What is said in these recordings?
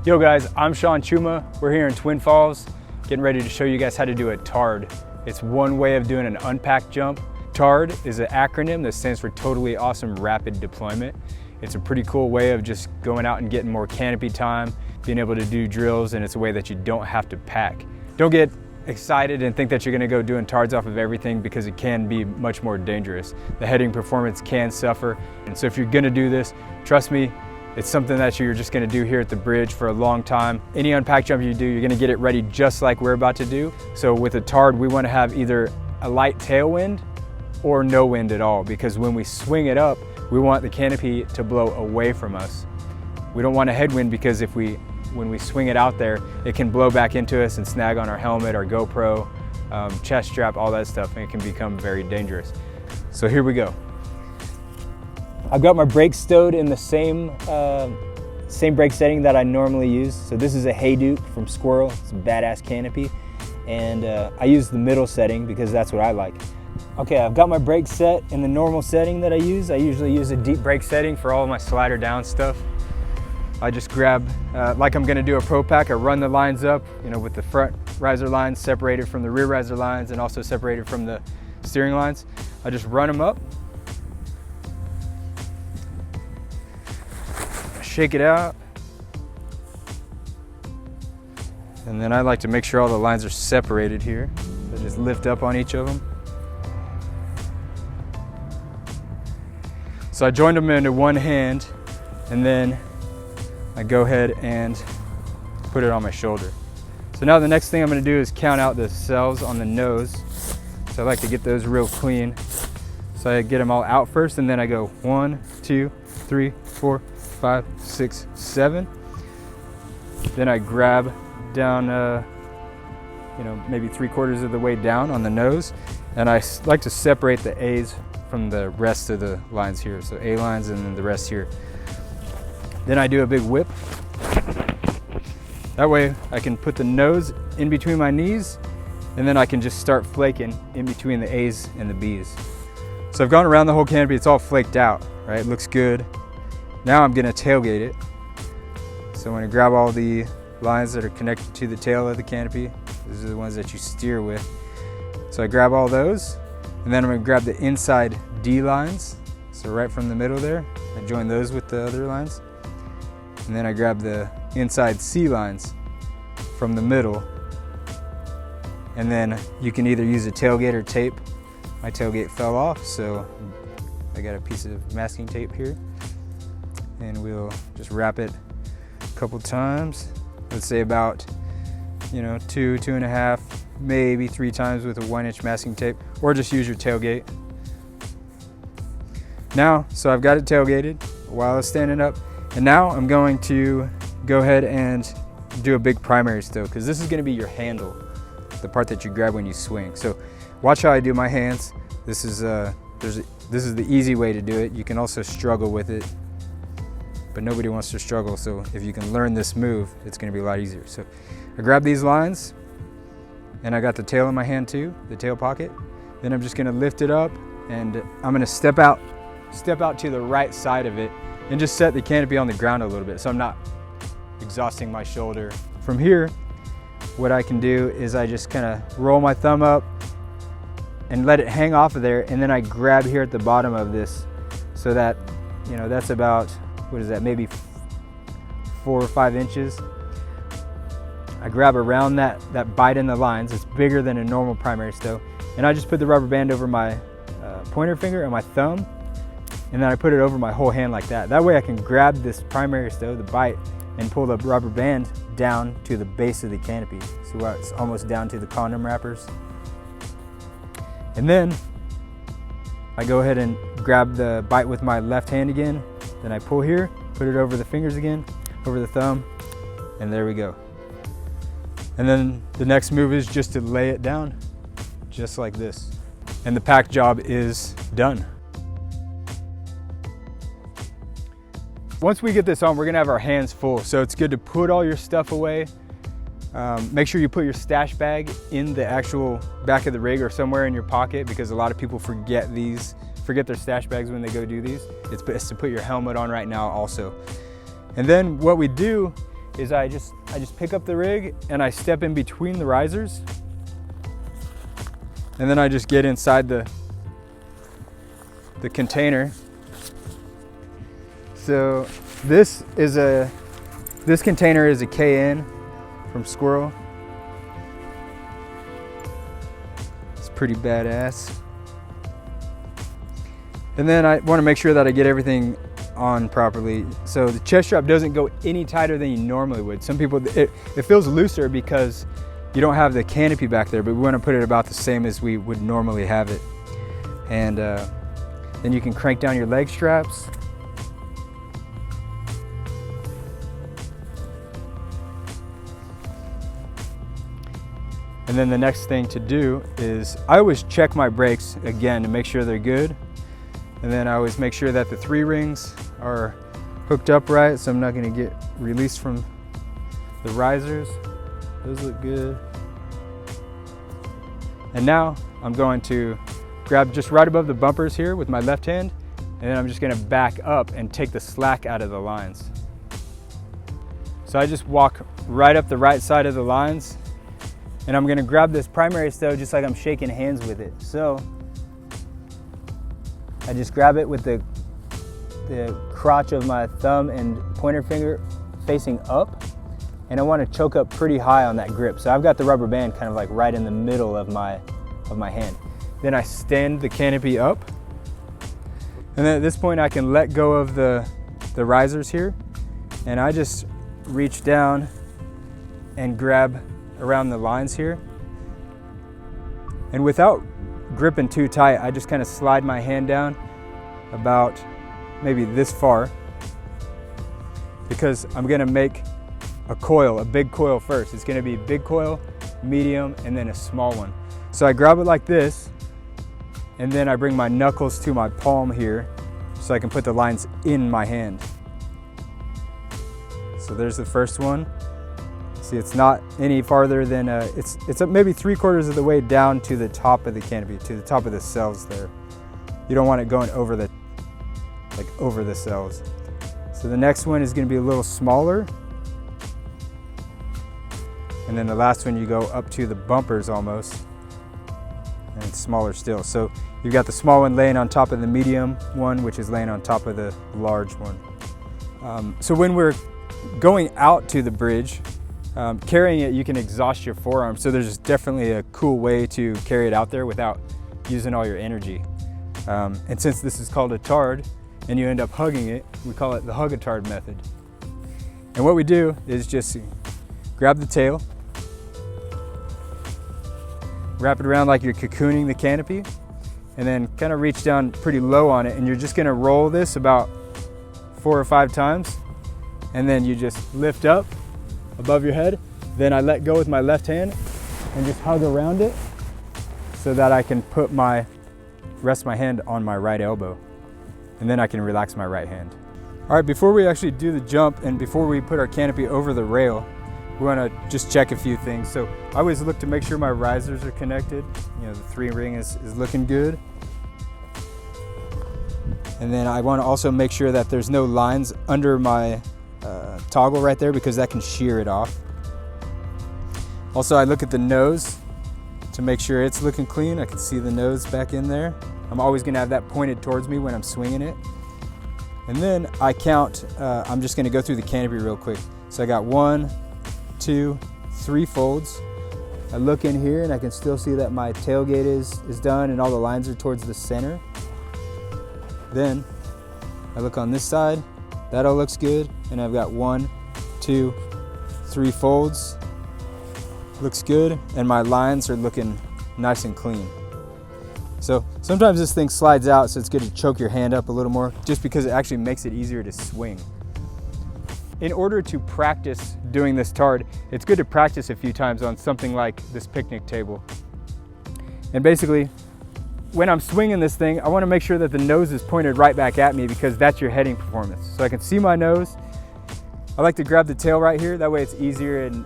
Yo guys, I'm Sean Chuma. We're here in Twin Falls, getting ready to show you guys how to do a TARD. It's one way of doing an unpack jump. TARD is an acronym that stands for Totally Awesome Rapid Deployment. It's a pretty cool way of just going out and getting more canopy time, being able to do drills, and it's a way that you don't have to pack. Don't get excited and think that you're gonna go doing TARDs off of everything, because it can be much more dangerous. The heading performance can suffer. And so if you're gonna do this, trust me, it's something that you're just gonna do here at the bridge for a long time. Any unpack jump you do, you're gonna get it ready just like we're about to do. So with a TARD, we wanna have either a light tailwind or no wind at all, because when we swing it up, we want the canopy to blow away from us. We don't want a headwind, because when we swing it out there, it can blow back into us and snag on our helmet, our GoPro, chest strap, all that stuff, and it can become very dangerous. So here we go. I've got my brakes stowed in the same brake setting that I normally use. So this is a Hey Duke from Squirrel. It's a badass canopy. And I use the middle setting because that's what I like. Okay, I've got my brakes set in the normal setting that I use. I usually use a deep brake setting for all of my slider down stuff. I just grab, like I'm gonna do a pro pack, I run the lines up, with the front riser lines separated from the rear riser lines and also separated from the steering lines. I just run them up. Shake it out, and then I like to make sure all the lines are separated here. So just lift up on each of them. So I joined them into one hand, and then I go ahead and put it on my shoulder. So now the next thing I'm going to do is count out the cells on the nose. So I like to get those real clean. So I get them all out first, and then I go 1, 2, 3, 4, 5, 6, 7. Then I grab down, maybe 3/4 of the way down on the nose, and I like to separate the A's from the rest of the lines here. So A lines and then the rest here. Then I do a big whip. That way I can put the nose in between my knees, and then I can just start flaking in between the A's and the B's. So I've gone around the whole canopy, it's all flaked out, right? It looks good. Now I'm gonna tailgate it. So I'm gonna grab all the lines that are connected to the tail of the canopy. These are the ones that you steer with. So I grab all those, and then I'm gonna grab the inside D lines. So right from the middle there, I join those with the other lines. And then I grab the inside C lines from the middle. And then you can either use a tailgate or tape. My tailgate fell off, so I got a piece of masking tape here. And we'll just wrap it a couple times. Let's say about, 2, 2.5, maybe 3 times with a 1-inch masking tape, or just use your tailgate. Now, so I've got it tailgated while it's standing up, and now I'm going to go ahead and do a big primary stow, because this is going to be your handle, the part that you grab when you swing. So watch how I do my hands. This is the easy way to do it. You can also struggle with it, but nobody wants to struggle, so if you can learn this move, it's gonna be a lot easier. So I grab these lines, and I got the tail in my hand too, the tail pocket. Then I'm just gonna lift it up, and I'm gonna step out to the right side of it, and just set the canopy on the ground a little bit, so I'm not exhausting my shoulder. From here, what I can do is I just kinda roll my thumb up and let it hang off of there, and then I grab here at the bottom of this, so that, that's about, what is that, maybe 4 or 5 inches. I grab around that bite in the lines. It's bigger than a normal primary stow. And I just put the rubber band over my pointer finger and my thumb, and then I put it over my whole hand like that. That way I can grab this primary stow, the bite, and pull the rubber band down to the base of the canopy. So it's almost down to the condom wrappers. And then I go ahead and grab the bite with my left hand again. Then I pull here, put it over the fingers again, over the thumb, and there we go. And then the next move is just to lay it down, just like this. And the pack job is done. Once we get this on, we're gonna have our hands full, so it's good to put all your stuff away. Make sure you put your stash bag in the actual back of the rig or somewhere in your pocket, because a lot of people forget their stash bags when they go do these. It's best to put your helmet on right now also. And then what we do is I just pick up the rig and I step in between the risers, and then I just get inside the container. So this container is a KN from Squirrel. It's pretty badass. And then I want to make sure that I get everything on properly. So the chest strap doesn't go any tighter than you normally would. Some people, it feels looser because you don't have the canopy back there, but we want to put it about the same as we would normally have it. And then you can crank down your leg straps. And then the next thing to do is I always check my brakes again to make sure they're good. And then I always make sure that the 3 rings are hooked up right, so I'm not going to get released from the risers. Those look good. And now I'm going to grab just right above the bumpers here with my left hand, and then I'm just going to back up and take the slack out of the lines. So I just walk right up the right side of the lines, and I'm going to grab this primary stow just like I'm shaking hands with it. So I just grab it with the crotch of my thumb and pointer finger facing up, and I want to choke up pretty high on that grip. So I've got the rubber band kind of like right in the middle of my hand. Then I stand the canopy up, and then at this point I can let go of the risers here, and I just reach down and grab around the lines here. And without gripping too tight, I just kind of slide my hand down about maybe this far, because I'm gonna make a big coil first. It's gonna be big coil, medium, and then a small one. So I grab it like this, and then I bring my knuckles to my palm here so I can put the lines in my hand. So there's the first one. See, it's not any farther than, it's maybe 3/4 of the way down to the top of the canopy, to the top of the cells there. You don't want it going over the cells. So the next one is gonna be a little smaller. And then the last one, you go up to the bumpers almost, and it's smaller still. So you've got the small one laying on top of the medium one, which is laying on top of the large one. So when we're going out to the bridge, carrying it, you can exhaust your forearm. So there's definitely a cool way to carry it out there without using all your energy. And since this is called a tard and you end up hugging it, we call it the hug-a-tard method. And what we do is just grab the tail, wrap it around like you're cocooning the canopy, and then kind of reach down pretty low on it, and you're just gonna roll this about 4 or 5 times, and then you just lift up above your head. Then I let go with my left hand and just hug around it so that I can rest my hand on my right elbow, and then I can relax my right hand. All right, before we actually do the jump and before we put our canopy over the rail, we want to just check a few things. So I always look to make sure my risers are connected. You know, the 3 ring is looking good. And then I want to also make sure that there's no lines under my toggle right there, because that can shear it off. Also, I look at the nose to make sure it's looking clean. I can see the nose back in there. I'm always going to have that pointed towards me when I'm swinging it. And then I count, I'm just going to go through the canopy real quick. So I got 1, 2, 3 folds. I look in here and I can still see that my tailgate is done and all the lines are towards the center. Then I look on this side, that all looks good, and I've got 1, 2, 3 folds. Looks good, and my lines are looking nice and clean. So sometimes this thing slides out, so it's good to choke your hand up a little more, just because it actually makes it easier to swing. In order to practice doing this tard, it's good to practice a few times on something like this picnic table. And basically, when I'm swinging this thing, I want to make sure that the nose is pointed right back at me, because that's your heading performance. So I can see my nose. I like to grab the tail right here, that way it's easier and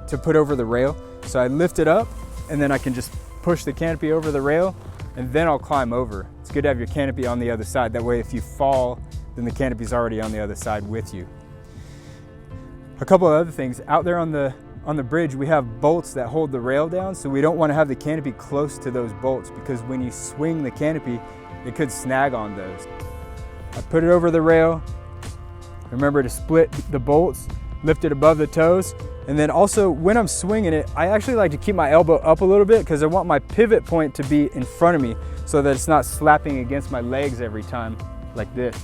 to put over the rail. So I lift it up, and then I can just push the canopy over the rail, and then I'll climb over. It's good to have your canopy on the other side. That way if you fall, then the canopy's already on the other side with you. A couple of other things, out there on the bridge, we have bolts that hold the rail down, so we don't want to have the canopy close to those bolts, because when you swing the canopy, it could snag on those. I put it over the rail. Remember to split the bolts, lift it above the toes, and then also when I'm swinging it, I actually like to keep my elbow up a little bit, because I want my pivot point to be in front of me so that it's not slapping against my legs every time like this,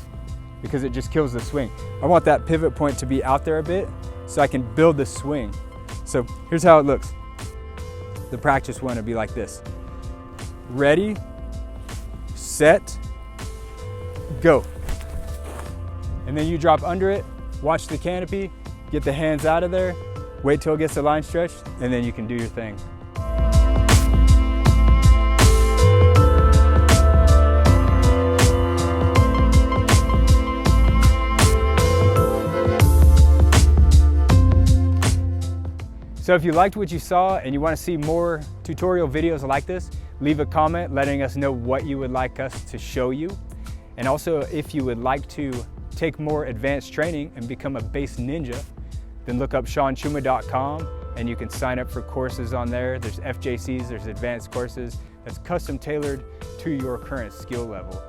because it just kills the swing. I want that pivot point to be out there a bit so I can build the swing. So here's how it looks. The practice one would be like this. Ready, set, go. And then you drop under it, watch the canopy, get the hands out of there, wait till it gets the line stretched, and then you can do your thing. So if you liked what you saw and you want to see more tutorial videos like this, leave a comment letting us know what you would like us to show you. And also, if you would like to take more advanced training and become a base ninja, then look up SeanChuma.com and you can sign up for courses on there. There's FJCs, there's advanced courses that's custom tailored to your current skill level.